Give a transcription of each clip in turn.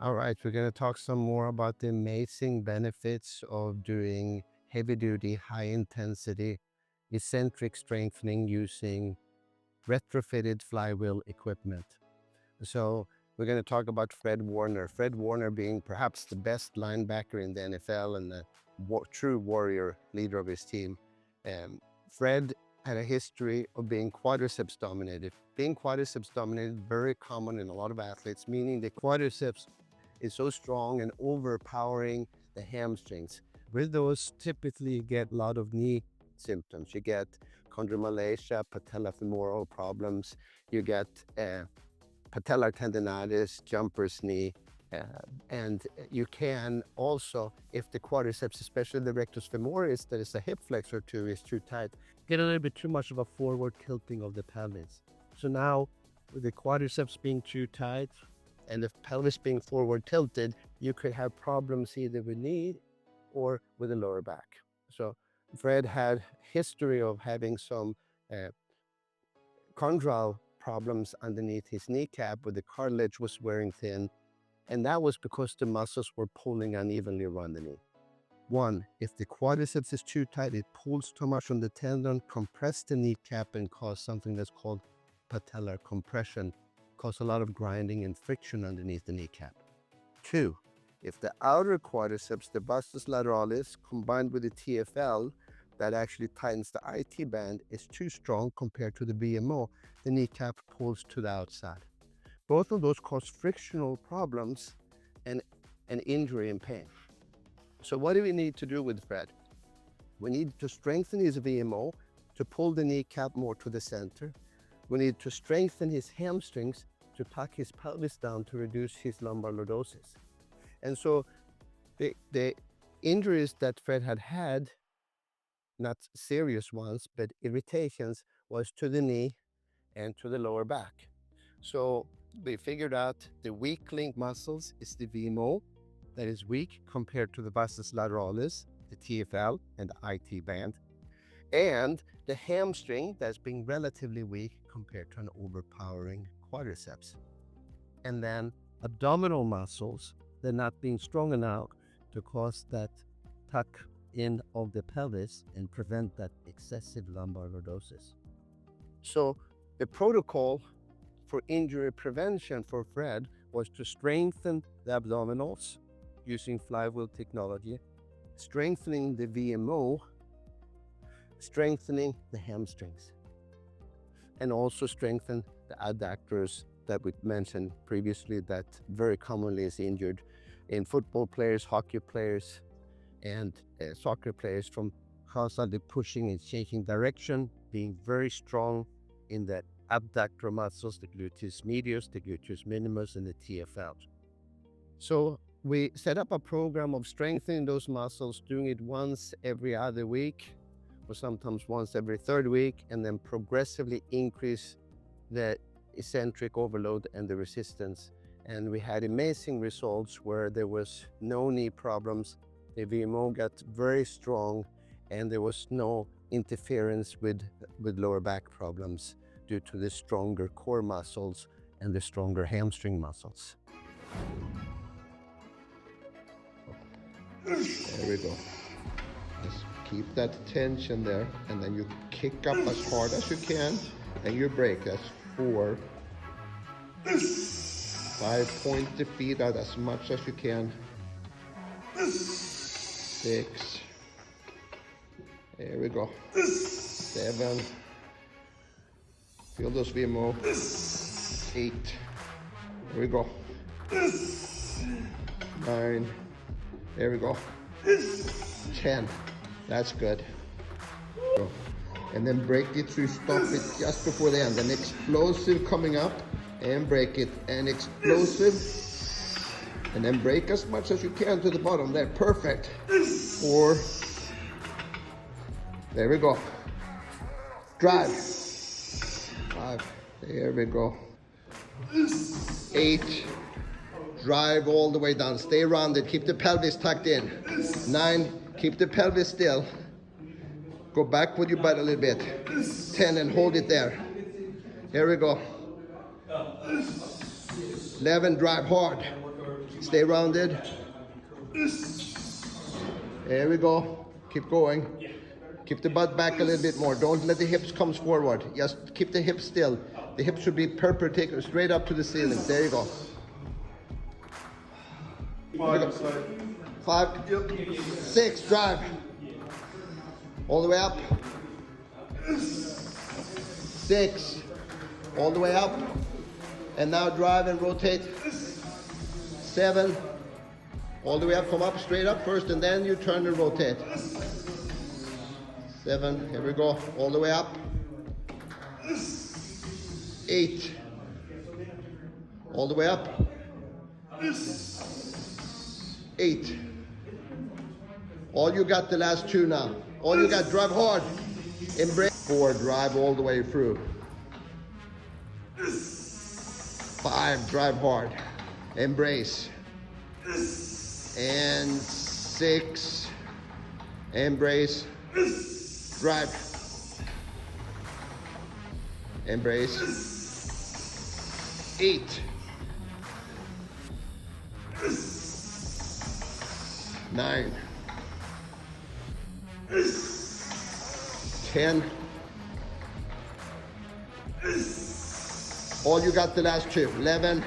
All right, we're going to talk some more about the amazing benefits of doing heavy-duty, high-intensity, eccentric strengthening using retrofitted flywheel equipment. So we're going to talk about Fred Warner. Fred Warner being perhaps the best linebacker in the NFL and a true warrior leader of his team. Fred had a history of being quadriceps dominated. Being quadriceps dominated, very common in a lot of athletes, meaning the quadriceps is so strong and overpowering the hamstrings. With those, typically you get a lot of knee symptoms. You get chondromalacia, patellofemoral problems. You get patellar tendonitis, jumper's knee, and you can also, if the quadriceps, especially the rectus femoris, that is a hip flexor too, is too tight, get a little bit too much of a forward tilting of the pelvis. So now, with the quadriceps being too tight and the pelvis being forward tilted, you could have problems either with knee or with the lower back. So Fred had history of having some chondral problems underneath his kneecap where the cartilage was wearing thin, and that was because the muscles were pulling unevenly around the knee. One, if the quadriceps is too tight, it pulls too much on the tendon, compress the kneecap and cause something that's called patellar compression, cause a lot of grinding and friction underneath the kneecap. Two, if the outer quadriceps, the vastus lateralis, combined with the TFL, that actually tightens the IT band, is too strong compared to the VMO, the kneecap pulls to the outside. Both of those cause frictional problems and injury and pain. So what do we need to do with Fred? We need to strengthen his VMO to pull the kneecap more to the center. We need to strengthen his hamstrings to tuck his pelvis down to reduce his lumbar lordosis. And so the injuries that Fred had, not serious ones, but irritations, was to the knee and to the lower back. So we figured out the weak link muscles is the VMO that is weak compared to the vastus lateralis, the TFL and the IT band, and the hamstring that's being relatively weak compared to an overpowering quadriceps. And then abdominal muscles, they're not being strong enough to cause that tuck in of the pelvis and prevent that excessive lumbar lordosis. So the protocol for injury prevention for Fred was to strengthen the abdominals using flywheel technology, strengthening the VMO, strengthening the hamstrings, and also strengthen the adductors that we mentioned previously that very commonly is injured in football players, hockey players, and soccer players from constantly pushing and changing direction, being very strong in the abductor muscles, the gluteus medius, the gluteus minimus, and the TFL. So we set up a program of strengthening those muscles, doing it once every other week, or sometimes once every third week, and then progressively increase the eccentric overload and the resistance. And we had amazing results where there was no knee problems, the VMO got very strong, and there was no interference with lower back problems due to the stronger core muscles and the stronger hamstring muscles. There we go. Just keep that tension there, and then you kick up as hard as you can, and you break. That's 4. 5, point the feet out as much as you can. 6. There we go. 7. Feel those VMO. 8. There we go. 9. There we go. 10. That's good. And then break it so you stop it just before the end. An explosive coming up and break it. And explosive. And then break as much as you can to the bottom there. Perfect. 4. There we go. Drive. 5. There we go. 8. Drive all the way down. Stay rounded. Keep the pelvis tucked in. 9. Keep the pelvis still. Go back with your butt a little bit. 10 and hold it there. Here we go. 11. Drive hard. Stay rounded. There we go. Keep going. Keep the butt back a little bit more. Don't let the hips come forward. Just keep the hips still. The hips should be perpendicular, straight up to the ceiling. There you go. 5, 6, drive. All the way up. 6. All the way up. And now drive and rotate. 7. All the way up, come up, straight up first, and then you turn and rotate. 7, here we go, all the way up. 8. All the way up. 8. All you got the last 2 now. All you got, drive hard. Embrace. 4, drive all the way through. 5, drive hard. Embrace. And 6, embrace, drive, embrace, 8, 9, 10, all you got the last 2, 11,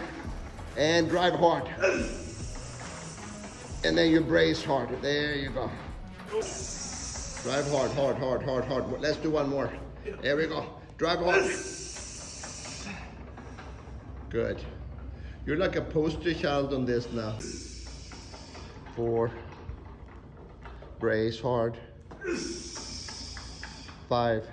and drive hard. And then you brace hard. There you go. Drive hard, hard, hard, hard, hard. Let's do one more. There we go. Drive hard. Good. You're like a poster child on this now. 4. Brace hard. 5.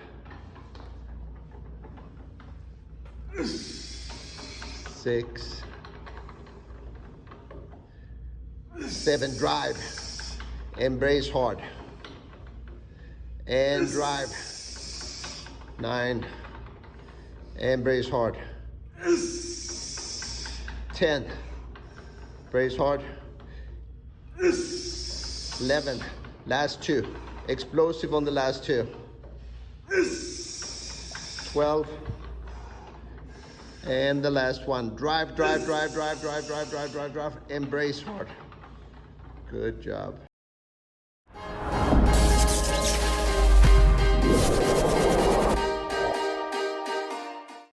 6. 7, drive, embrace hard, and drive. 9, embrace hard. 10, brace hard. 11, last 2, explosive on the last 2. 12, and the last 1, drive, drive, drive, drive, drive, drive, drive, drive, drive, embrace hard. Good job.